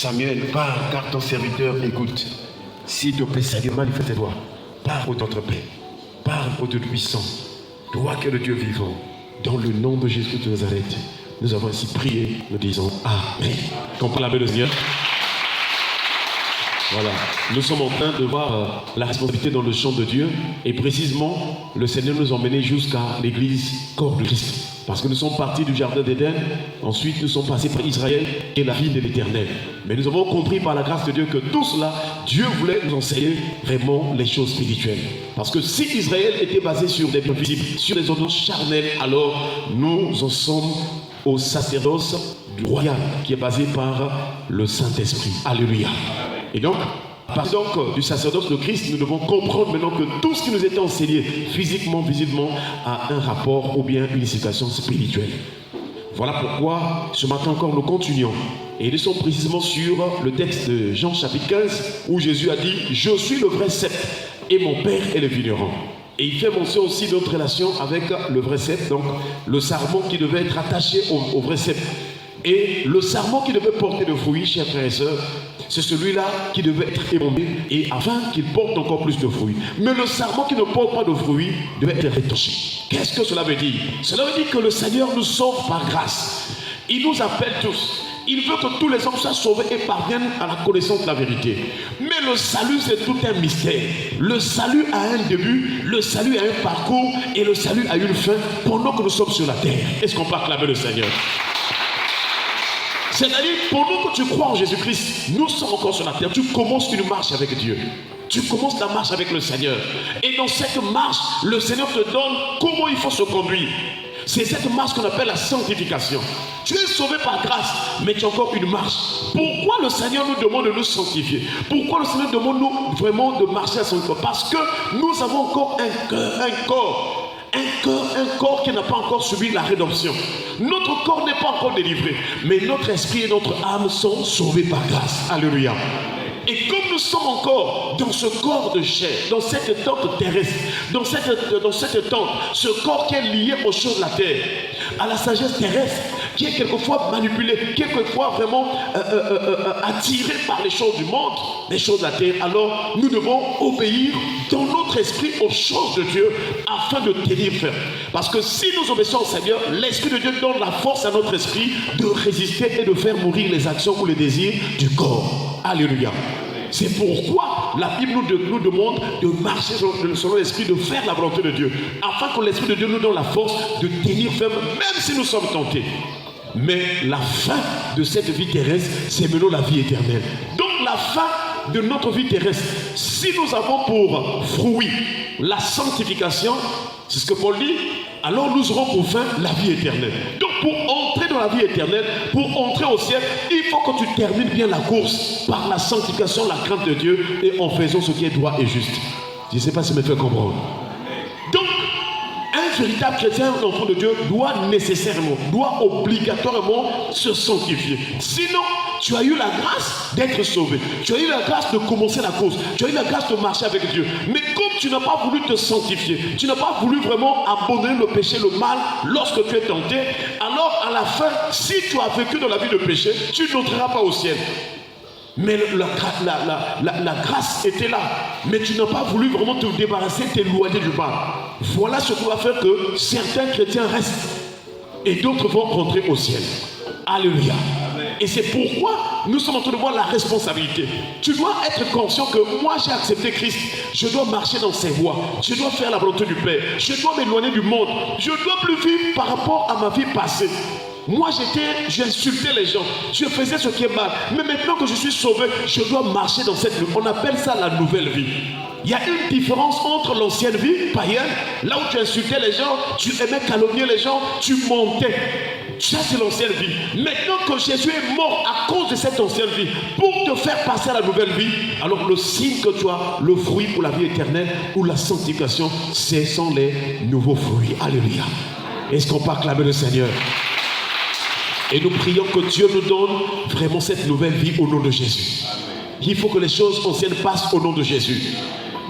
Samuel, parle, car ton serviteur écoute. S'il te plaît, Seigneur, manifeste-toi. Parle au notre Père. Parle au Dieu puissant. Toi qui es le Dieu vivant. Dans le nom de Jésus de Nazareth, nous avons ainsi prié. Nous disons Amen. Qu'on parle avec le Seigneur. Voilà, nous sommes en train de voir la responsabilité dans le champ de Dieu. Et précisément, le Seigneur nous a emmenés jusqu'à l'église corps de Christ. Parce que nous sommes partis du jardin d'Éden. Ensuite, nous sommes passés par Israël et la ville de l'Éternel. Mais nous avons compris par la grâce de Dieu que tout cela, Dieu voulait nous enseigner vraiment les choses spirituelles. Parce que si Israël était basé sur des biens visibles, sur des ordonnances charnelles, alors nous en sommes au sacerdoce royal qui est basé par le Saint-Esprit. Alléluia. Et donc, à partir du sacerdoce de Christ, nous devons comprendre maintenant que tout ce qui nous était enseigné physiquement, visiblement, a un rapport ou bien une signification spirituelle. Voilà pourquoi ce matin encore nous continuons. Et nous sommes précisément sur le texte de Jean chapitre 15 où Jésus a dit « Je suis le vrai cep et mon Père est le vigneron ». Et il fait mention aussi d'autres relations avec le vrai cep, donc le sarment qui devait être attaché au vrai cep. Et le sarment qui devait porter de fruits, chers frères et sœurs, c'est celui-là qui devait être ébranlé et afin qu'il porte encore plus de fruits. Mais le sarment qui ne porte pas de fruits devait être rétorché. Qu'est-ce que cela veut dire? Cela veut dire que le Seigneur nous sauve par grâce. Il nous appelle tous. Il veut que tous les hommes soient sauvés et parviennent à la connaissance de la vérité. Mais le salut, c'est tout un mystère. Le salut a un début, le salut a un parcours et le salut a une fin pendant que nous sommes sur la terre. Est-ce qu'on peut acclamer le Seigneur? C'est-à-dire, pendant que tu crois en Jésus-Christ, nous sommes encore sur la terre. Tu commences une marche avec Dieu. Tu commences la marche avec le Seigneur. Et dans cette marche, le Seigneur te donne comment il faut se conduire. C'est cette marche qu'on appelle la sanctification. Tu es sauvé par grâce, mais tu as encore une marche. Pourquoi le Seigneur nous demande de nous sanctifier? Pourquoi le Seigneur demande nous vraiment de marcher à son corps? Parce que nous avons encore un cœur, un corps. Un corps qui n'a pas encore subi la rédemption. Notre corps n'est pas encore délivré, mais notre esprit et notre âme sont sauvés par grâce. Alléluia. Et comme nous sommes encore dans ce corps de chair, dans cette tente terrestre, dans cette tente, ce corps qui est lié aux choses de la terre, à la sagesse terrestre, qui est quelquefois manipulé, quelquefois vraiment attiré par les choses du monde, les choses de la terre, alors nous devons obéir dans notre esprit aux choses de Dieu afin de tenir ferme. Parce que si nous obéissons au Seigneur, l'Esprit de Dieu donne la force à notre esprit de résister et de faire mourir les actions ou les désirs du corps. Alléluia. C'est pourquoi la Bible nous demande de marcher selon l'Esprit, de faire la volonté de Dieu, afin que l'Esprit de Dieu nous donne la force de tenir ferme, même si nous sommes tentés. Mais la fin de cette vie terrestre, c'est maintenant la vie éternelle. Donc la fin de notre vie terrestre, si nous avons pour fruit la sanctification, c'est ce que Paul dit, alors nous aurons pour fin la vie éternelle. Donc pour entrer dans la vie éternelle, pour entrer au ciel, il faut que tu termines bien la course par la sanctification, la crainte de Dieu et en faisant ce qui est droit et juste. Je ne sais pas si je me fais comprendre. Donc, un véritable chrétien, un enfant de Dieu, doit nécessairement, doit obligatoirement se sanctifier. Sinon, tu as eu la grâce d'être sauvé. Tu as eu la grâce de commencer la course. Tu as eu la grâce de marcher avec Dieu. Mais comme tu n'as pas voulu te sanctifier, tu n'as pas voulu vraiment abandonner le péché, le mal, lorsque tu es tenté, alors à la fin, si tu as vécu dans la vie de péché, tu n'entreras pas au ciel. Mais la grâce était là. Mais tu n'as pas voulu vraiment te débarrasser, t'éloigner du mal. Voilà ce qui va faire que certains chrétiens restent et d'autres vont rentrer au ciel. Alléluia. Et c'est pourquoi nous sommes en train de voir la responsabilité. Tu dois être conscient que moi j'ai accepté Christ. Je dois marcher dans ses voies. Je dois faire la volonté du Père. Je dois m'éloigner du monde. Je ne dois plus vivre par rapport à ma vie passée. Moi j'insultais les gens. Je faisais ce qui est mal. Mais maintenant que je suis sauvé, je dois marcher dans cette vie. On appelle ça la nouvelle vie. Il y a une différence entre l'ancienne vie païenne, là où tu insultais les gens, tu aimais calomnier les gens, tu montais. Ça c'est l'ancienne vie. Maintenant que Jésus est mort à cause de cette ancienne vie, pour te faire passer à la nouvelle vie, alors le signe que tu as, le fruit pour la vie éternelle ou la sanctification, ce sont les nouveaux fruits. Alléluia. Est-ce qu'on peut acclamer le Seigneur? Et nous prions que Dieu nous donne vraiment cette nouvelle vie au nom de Jésus. Il faut que les choses anciennes passent au nom de Jésus.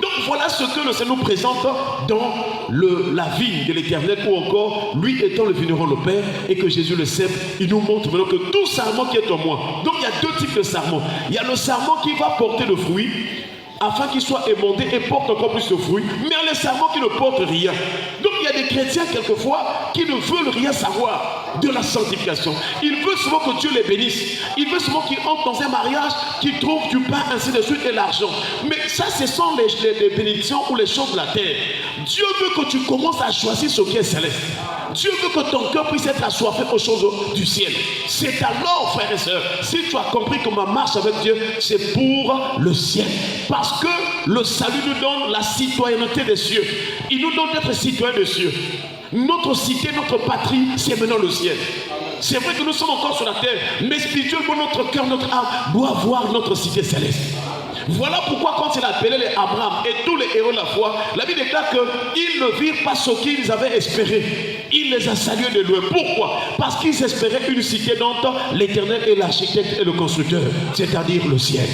Donc voilà ce que le Seigneur nous présente dans la vie de l'Éternel, ou encore lui étant le vigneron, le Père, et que Jésus le sait, il nous montre maintenant que tout sarment qui est en moi. Donc il y a deux types de sarments. Il y a le sarment qui va porter le fruit, afin qu'il soit émondé et porte encore plus de fruits, mais il y a les sarments qui ne portent rien. Donc il y a des chrétiens quelquefois qui ne veulent rien savoir de la sanctification. Ils veulent souvent que Dieu les bénisse. Ils veulent souvent qu'ils entrent dans un mariage, qu'ils trouvent du pain, ainsi de suite, et l'argent. Mais ça, ce sont les bénédictions ou les choses de la terre. Dieu veut que tu commences à choisir ce qui est céleste. Dieu veut que ton cœur puisse être assoiffé aux choses du ciel. C'est alors, frères et sœurs, si tu as compris que ma marche avec Dieu, c'est pour le ciel. Parce que le salut nous donne la citoyenneté des cieux. Il nous donne d'être citoyens des cieux. Notre cité, notre patrie, c'est maintenant le ciel. C'est vrai que nous sommes encore sur la terre, mais spirituellement, notre cœur, notre âme doit voir notre cité céleste. Voilà pourquoi quand il a appelé les Abraham et tous les héros de la foi, la Bible déclare qu'ils ne virent pas ce qu'ils avaient espéré. Il les a salués de loin. Pourquoi? Parce qu'ils espéraient une cité dont l'Éternel est l'architecte et le constructeur, c'est-à-dire le ciel.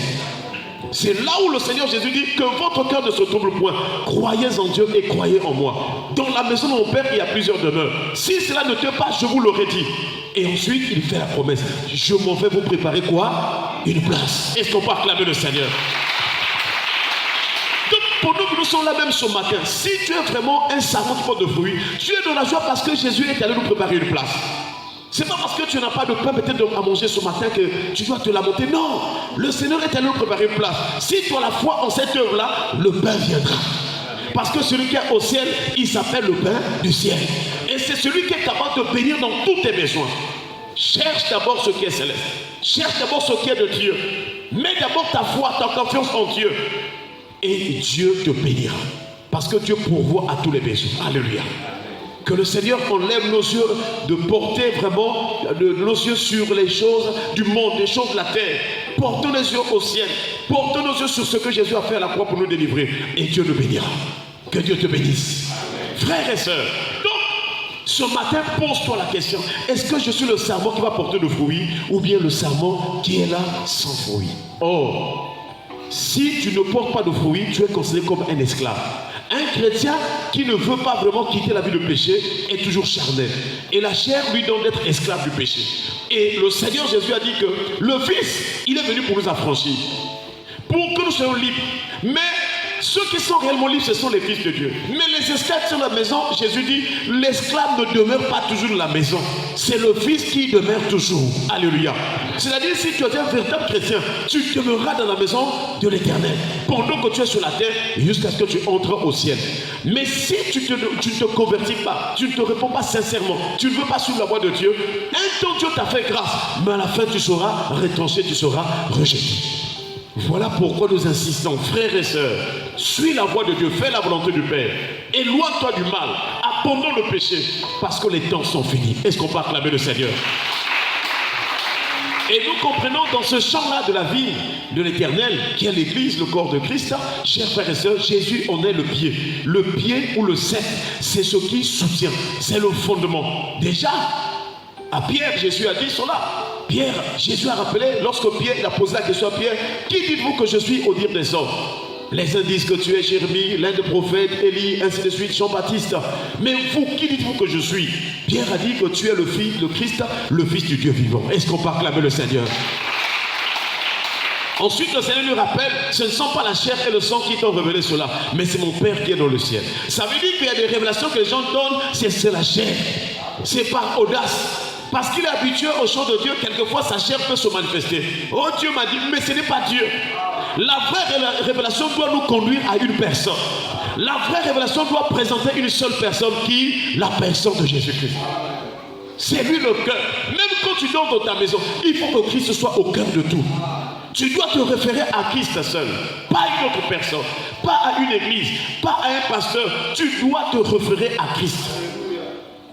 C'est là où le Seigneur Jésus dit que votre cœur ne se trouble point. Croyez en Dieu et croyez en moi. Dans la maison de mon Père, il y a plusieurs demeures. Si cela ne t'est pas, je vous l'aurais dit. Et ensuite, il fait la promesse. Je m'en vais vous préparer quoi? Une place. Est-ce qu'on peut acclamer le Seigneur? Donc, pour nous, nous sommes là même ce matin. Si tu es vraiment un sarment qui porte de fruits, tu es dans la joie parce que Jésus est allé nous préparer une place. C'est pas parce que tu n'as pas de pain peut-être à manger ce matin que tu dois te lamenter. Non, le Seigneur est allé nous préparer une place. Si tu as la foi en cette œuvre-là, le pain viendra. Parce que celui qui est au ciel, il s'appelle le pain du ciel. Et c'est celui qui est capable de bénir dans tous tes besoins. Cherche d'abord ce qui est céleste. Cherche d'abord ce qui est de Dieu. Mets d'abord ta foi, ta confiance en Dieu. Et Dieu te bénira. Parce que Dieu pourvoit à tous les besoins. Alléluia. Que le Seigneur enlève nos yeux de porter vraiment nos yeux sur les choses du monde, les choses de la terre. Portons les yeux au ciel. Portons nos yeux sur ce que Jésus a fait à la croix pour nous délivrer. Et Dieu nous bénira. Que Dieu te bénisse. Frères et sœurs, donc, ce matin, pose-toi la question. Est-ce que je suis le sarment qui va porter le fruit ou bien le sarment qui est là sans fruit? Or, si tu ne portes pas de fruit, tu es considéré comme un esclave. Un chrétien qui ne veut pas vraiment quitter la vie de péché est toujours charnel. Et la chair lui donne d'être esclave du péché. Et le Seigneur Jésus a dit que le Fils, il est venu pour nous affranchir. Pour que nous soyons libres. Mais ceux qui sont réellement libres, ce sont les fils de Dieu. Mais les esclaves sur la maison, Jésus dit, l'esclave ne demeure pas toujours dans la maison. C'est le Fils qui demeure toujours. Alléluia. C'est-à-dire, si tu es un véritable chrétien, tu demeureras dans la maison de l'Éternel pendant que tu es sur la terre jusqu'à ce que tu entres au ciel. Mais si tu ne te convertis pas, tu ne te réponds pas sincèrement, tu ne veux pas suivre la voie de Dieu, un temps Dieu t'a fait grâce, mais à la fin tu seras retranché, tu seras rejeté. Voilà pourquoi nous insistons, frères et sœurs, suis la voie de Dieu, fais la volonté du Père, éloigne-toi du mal, abandonne le péché, parce que les temps sont finis. Est-ce qu'on peut acclamer le Seigneur? Et nous comprenons dans ce champ-là de la vie de l'Éternel, qui est l'Église, le corps de Christ, chers frères et sœurs, Jésus en est le pied. Le pied ou le cep, c'est ce qui soutient, c'est le fondement. Déjà, à Pierre, Jésus a dit cela. Pierre, Jésus a rappelé, lorsque Pierre il a posé la question à Pierre, qui dites-vous que je suis au dire des hommes? Les uns disent que tu es Jérémie, l'un des prophètes, Élie, ainsi de suite, Jean-Baptiste. Mais vous, qui dites-vous que je suis? Pierre a dit que tu es le Fils, le Christ, le Fils du Dieu vivant. Est-ce qu'on peut acclamer le Seigneur? Ensuite, le Seigneur lui rappelle, ce ne sont pas la chair et le sang qui t'ont révélé cela, mais c'est mon Père qui est dans le ciel. Ça veut dire qu'il y a des révélations que les gens donnent, c'est la chair. C'est par audace. Parce qu'il est habitué aux choses de Dieu, quelquefois sa chair peut se manifester. Oh, Dieu m'a dit, mais ce n'est pas Dieu. La vraie révélation doit nous conduire à une personne. La vraie révélation doit présenter une seule personne qui, la personne de Jésus-Christ. C'est lui le cœur. Même quand tu dors dans ta maison, il faut que Christ soit au cœur de tout. Tu dois te référer à Christ seul, pas à une autre personne, pas à une église, pas à un pasteur. Tu dois te référer à Christ.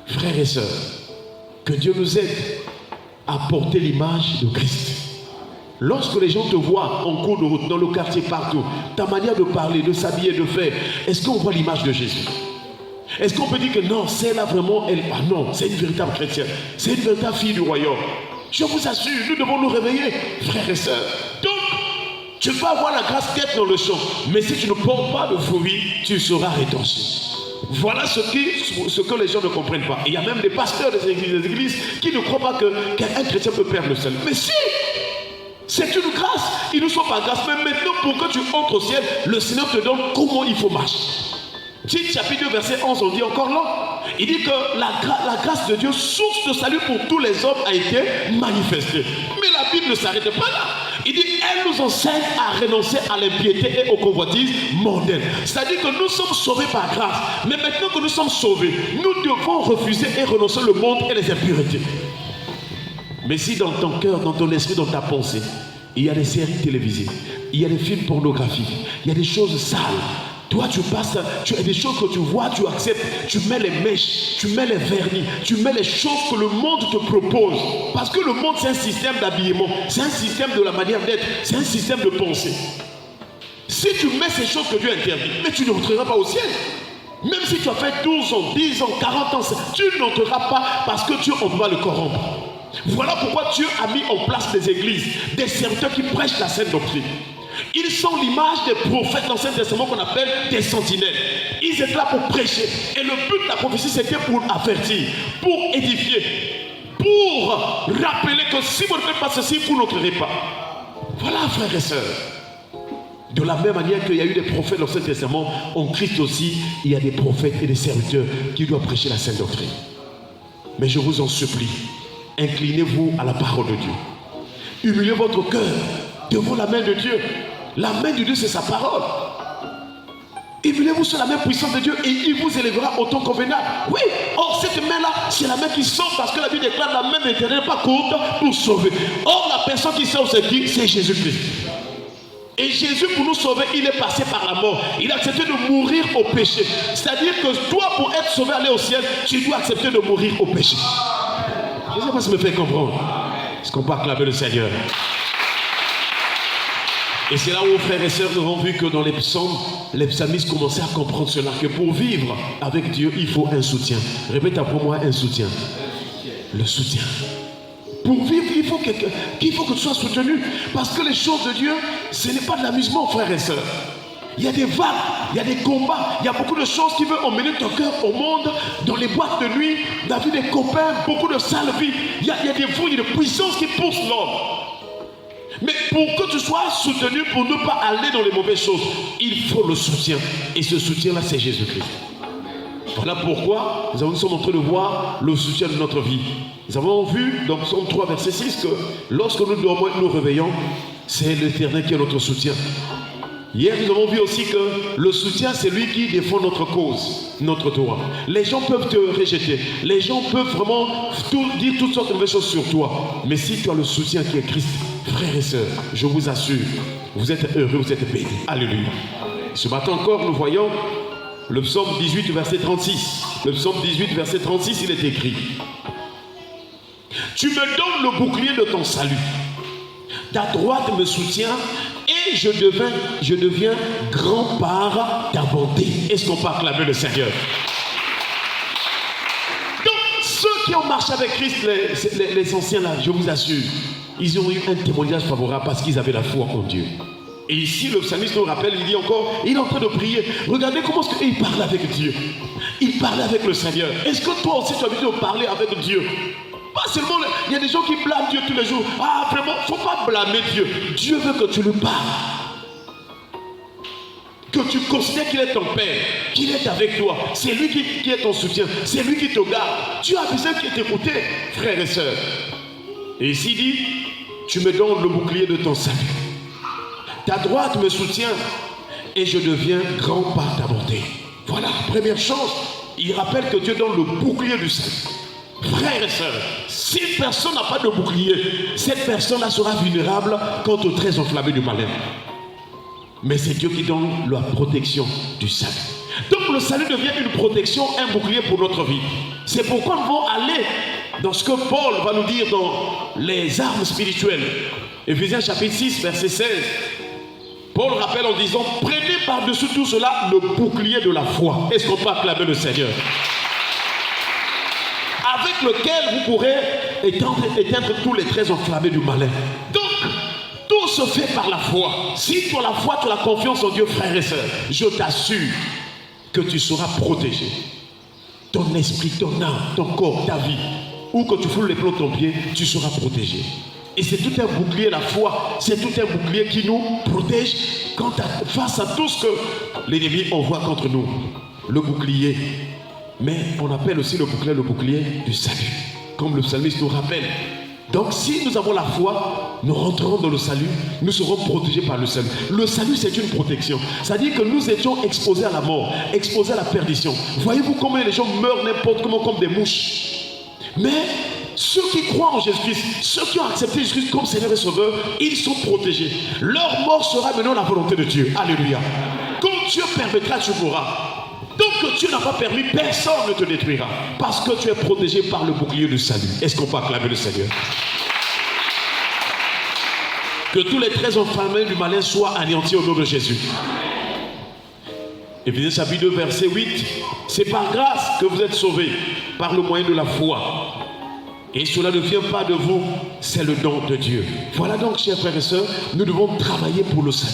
Frères et sœurs, que Dieu nous aide à porter l'image de Christ. Lorsque les gens te voient en cours de route, dans le quartier, partout, ta manière de parler, de s'habiller, de faire, est-ce qu'on voit l'image de Jésus? Est-ce qu'on peut dire que non, c'est là vraiment elle? Ah non, c'est une véritable chrétienne, c'est une véritable fille du royaume. Je vous assure, nous devons nous réveiller, frères et sœurs. Donc, Tu peux avoir la grâce d'être dans le champ, mais si tu ne portes pas de fruits, tu seras rétorché. Voilà ce que les gens ne comprennent pas. Et il y a même des pasteurs des églises qui ne croient pas qu'un chrétien peut perdre le salut. Mais si! C'est une grâce. Ils ne sont pas grâce. Mais maintenant, pour que tu entres au ciel, le Seigneur te donne comment il faut marcher. Tite chapitre 2, verset 11, on dit encore là. Il dit que la grâce de Dieu, source de salut pour tous les hommes, a été manifestée. Mais la Bible ne s'arrête pas là. Il dit, elle nous enseigne à renoncer à l'impiété et aux convoitises mondaines. C'est-à-dire que nous sommes sauvés par grâce. Mais maintenant que nous sommes sauvés, nous devons refuser et renoncer le monde et les impuretés. Mais si dans ton cœur, dans ton esprit, dans ta pensée, il y a des séries télévisées, il y a des films pornographiques, il y a des choses sales, toi tu passes, tu as des choses que tu vois, tu acceptes, tu mets les mèches, tu mets les vernis, tu mets les choses que le monde te propose. Parce que le monde c'est un système d'habillement, c'est un système de la manière d'être, c'est un système de pensée. Si tu mets ces choses que Dieu interdit, mais tu n'entreras pas au ciel. Même si tu as fait 12 ans, 10 ans, 40 ans, tu n'entreras pas parce que Dieu on va le corrompre. Voilà pourquoi Dieu a mis en place des églises, des serviteurs qui prêchent la sainte doctrine. Ils sont l'image des prophètes dans l'Ancien Testament qu'on appelle des sentinelles. Ils étaient là pour prêcher. Et le but de la prophétie, c'était pour avertir, pour édifier, pour rappeler que si vous ne faites pas ceci, vous n'entrerez pas. Voilà, frères et sœurs. De la même manière qu'il y a eu des prophètes dans l'Ancien Testament, en Christ aussi, il y a des prophètes et des serviteurs qui doivent prêcher la sainte doctrine. Mais je vous en supplie, inclinez-vous à la parole de Dieu. Humiliez votre cœur devant la main de Dieu. La main de Dieu, c'est sa parole. Humiliez-vous sur la main puissante de Dieu et il vous élèvera autant convenable. Oui, or cette main-là, c'est la main qui sauve parce que la Bible déclare la main de l'Éternel n'est pas courte pour sauver. Or, la personne qui sauve, c'est qui? C'est Jésus-Christ. Et Jésus, pour nous sauver, il est passé par la mort. Il a accepté de mourir au péché. C'est-à-dire que toi, pour être sauvé, aller au ciel, tu dois accepter de mourir au péché. Je ne sais pas si ça me fait comprendre. Est-ce qu'on peut acclamer le Seigneur? Et c'est là où, frères et sœurs, nous avons vu que dans les psaumes, les psalmistes commençaient à comprendre cela, que pour vivre avec Dieu, il faut un soutien. Répète après moi, un soutien. Le soutien. Pour vivre, il faut que tu sois soutenu. Parce que les choses de Dieu, ce n'est pas de l'amusement, frères et sœurs. Il y a des vagues, il y a des combats, il y a beaucoup de choses qui veulent emmener ton cœur au monde, dans les boîtes de nuit, dans la vie des copains, beaucoup de sales vies. Il y a des fouilles, des puissances qui poussent l'homme. Mais pour que tu sois soutenu, pour ne pas aller dans les mauvaises choses, il faut le soutien. Et ce soutien-là, c'est Jésus-Christ. Voilà pourquoi nous sommes en train de voir le soutien de notre vie. Nous avons vu dans Psaume 3, verset 6, que lorsque nous dormons et nous réveillons, c'est l'Éternel qui est notre soutien. Hier, nous avons vu aussi que le soutien, c'est lui qui défend notre cause, notre droit. Les gens peuvent te rejeter. Les gens peuvent vraiment dire toutes sortes de mauvaises choses sur toi. Mais si tu as le soutien qui est Christ, frères et sœurs, je vous assure, vous êtes heureux, vous êtes bénis. Alléluia. Ce matin encore, nous voyons le psaume 18, verset 36. Le psaume 18, verset 36, il est écrit: tu me donnes le bouclier de ton salut. Ta droite me soutient et je deviens grand par ta bonté. Est-ce qu'on peut acclamer le Seigneur? Donc, ceux qui ont marché avec Christ, les anciens là, je vous assure, ils ont eu un témoignage favorable parce qu'ils avaient la foi en Dieu. Et ici, le psalmiste nous rappelle, il dit encore, il est en train de prier. Regardez comment est-ce qu'il parle avec Dieu. Il parlait avec le Seigneur. Est-ce que toi aussi tu as envie de parler avec Dieu? Pas seulement, il y a des gens qui blâment Dieu tous les jours. Ah, vraiment, il ne faut pas blâmer Dieu. Dieu veut que tu lui parles. Que tu considères qu'il est ton Père, qu'il est avec toi. C'est lui qui est ton soutien. C'est lui qui te garde. Dieu a besoin de t'écouter, frères et sœurs. Et ici, il dit, tu me donnes le bouclier de ton salut. Ta droite me soutient et je deviens grand par ta bonté. Voilà, première chose, il rappelle que Dieu donne le bouclier du salut. Frères et sœurs, si personne n'a pas de bouclier, cette personne-là sera vulnérable quant aux traits enflammés du malin. Mais c'est Dieu qui donne la protection du salut. Donc le salut devient une protection, un bouclier pour notre vie. C'est pourquoi nous devons aller dans ce que Paul va nous dire dans les armes spirituelles. Éphésiens chapitre 6, verset 16. Paul rappelle en disant, prenez par-dessus tout cela le bouclier de la foi. Est-ce qu'on peut acclamer le Seigneur? Avec lequel vous pourrez éteindre tous les traits enflammés du malin. Donc, tous se fait par la foi. Si tu as la foi, tu as la confiance en Dieu, frères et sœurs, je t'assure que tu seras protégé. Ton esprit, ton âme, ton corps, ta vie, où que tu foules les plots de ton pied, tu seras protégé. Et c'est tout un bouclier, la foi, c'est tout un bouclier qui nous protège face à tout ce que l'ennemi envoie contre nous. Le bouclier. Mais on appelle aussi le bouclier du salut. Comme le psalmiste nous rappelle. Donc si nous avons la foi, nous rentrons dans le salut, nous serons protégés par le salut. Le salut, c'est une protection. C'est-à-dire que nous étions exposés à la mort, exposés à la perdition. Voyez-vous comment les gens meurent n'importe comment comme des mouches. Mais ceux qui croient en Jésus-Christ, ceux qui ont accepté Jésus-Christ comme Seigneur et Sauveur, ils sont protégés. Leur mort sera maintenant la volonté de Dieu. Alléluia. Comme Dieu permettra, tu pourras. Tant que Dieu n'a pas permis, personne ne te détruira. Parce que tu es protégé par le bouclier du salut. Est-ce qu'on peut acclamer le Seigneur? Que tous les traits enflammés du malin soient anéantis au nom de Jésus. Éphésiens chapitre 2, verset 8. C'est par grâce que vous êtes sauvés, par le moyen de la foi. Et cela ne vient pas de vous, c'est le don de Dieu. Voilà donc, chers frères et sœurs, nous devons travailler pour le salut.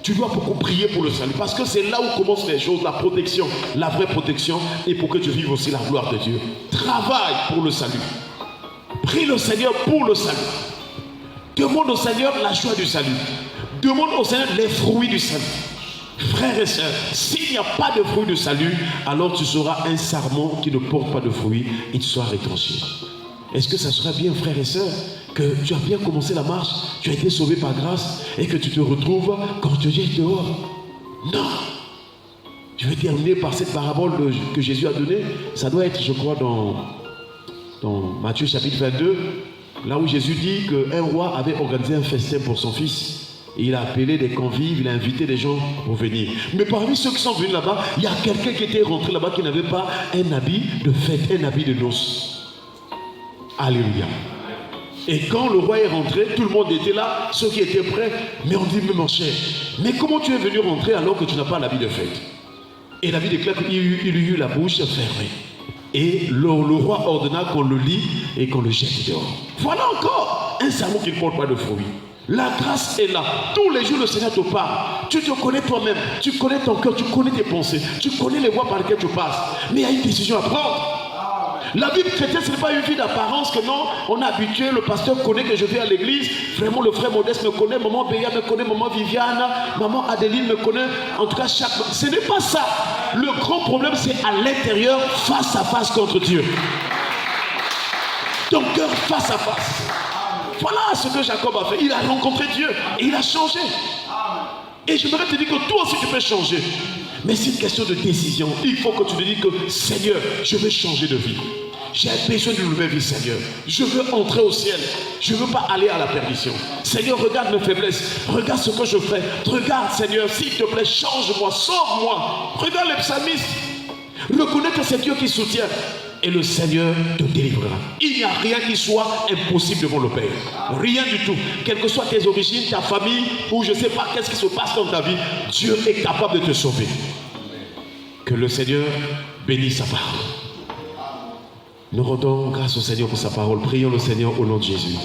Tu dois beaucoup prier pour le salut, parce que c'est là où commencent les choses, la protection, la vraie protection, et pour que tu vives aussi la gloire de Dieu. Travaille pour le salut. Prie le Seigneur pour le salut. Demande au Seigneur la joie du salut. Demande au Seigneur les fruits du salut. Frères et sœurs, s'il n'y a pas de fruits du salut, alors tu seras un sarment qui ne porte pas de fruits et tu seras retranché. Est-ce que ça serait bien, frères et sœurs, que tu as bien commencé la marche, tu as été sauvé par grâce et que tu te retrouves quand tu es dehors? Non. Je vais terminer par cette parabole que Jésus a donnée. Ça doit être, je crois, dans Matthieu chapitre 22, là où Jésus dit qu'un roi avait organisé un festin pour son fils. Et il a appelé des convives, il a invité des gens pour venir. Mais parmi ceux qui sont venus là-bas, il y a quelqu'un qui était rentré là-bas qui n'avait pas un habit de fête, un habit de noces. Alléluia. Et quand le roi est rentré, tout le monde était là, ceux qui étaient prêts. Mais on dit, mais mon cher, mais comment tu es venu rentrer alors que tu n'as pas l'habit de fête? Et la Bible déclare qu'il eut la bouche fermée. Et le roi ordonna qu'on le lie et qu'on le jette dehors. Voilà encore un sermon qui ne porte pas de fruits. La grâce est là. Tous les jours, le Seigneur te parle. Tu te connais toi-même. Tu connais ton cœur. Tu connais tes pensées. Tu connais les voies par lesquelles tu passes. Mais il y a une décision à prendre. La Bible chrétienne, ce n'est pas une vie d'apparence que non, on est habitué, le pasteur connaît que je vais à l'église, vraiment le frère Modeste me connaît, maman Béa me connaît, maman Viviane, maman Adeline me connaît, en tout cas chaque... Ce n'est pas ça. Le grand problème, c'est à l'intérieur, face à face contre Dieu. Ton cœur face à face. Voilà ce que Jacob a fait. Il a rencontré Dieu et il a changé. Et j'aimerais te dire que toi aussi tu peux changer. Mais c'est une question de décision. Il faut que tu te dises que Seigneur, je veux changer de vie. J'ai besoin d'une nouvelle vie, Seigneur. Je veux entrer au ciel. Je ne veux pas aller à la perdition. Seigneur, regarde mes faiblesses. Regarde ce que je fais. Regarde, Seigneur, s'il te plaît, change-moi, sauve-moi. Regarde les psalmistes. Reconnais que c'est Dieu qui soutient. Et le Seigneur te délivrera. Il n'y a rien qui soit impossible devant le Père. Rien du tout. Quelles que soient tes origines, ta famille, ou je ne sais pas qu'est-ce qui se passe dans ta vie, Dieu est capable de te sauver. Que le Seigneur bénisse sa parole. Nous rendons grâce au Seigneur pour sa parole. Prions le Seigneur au nom de Jésus.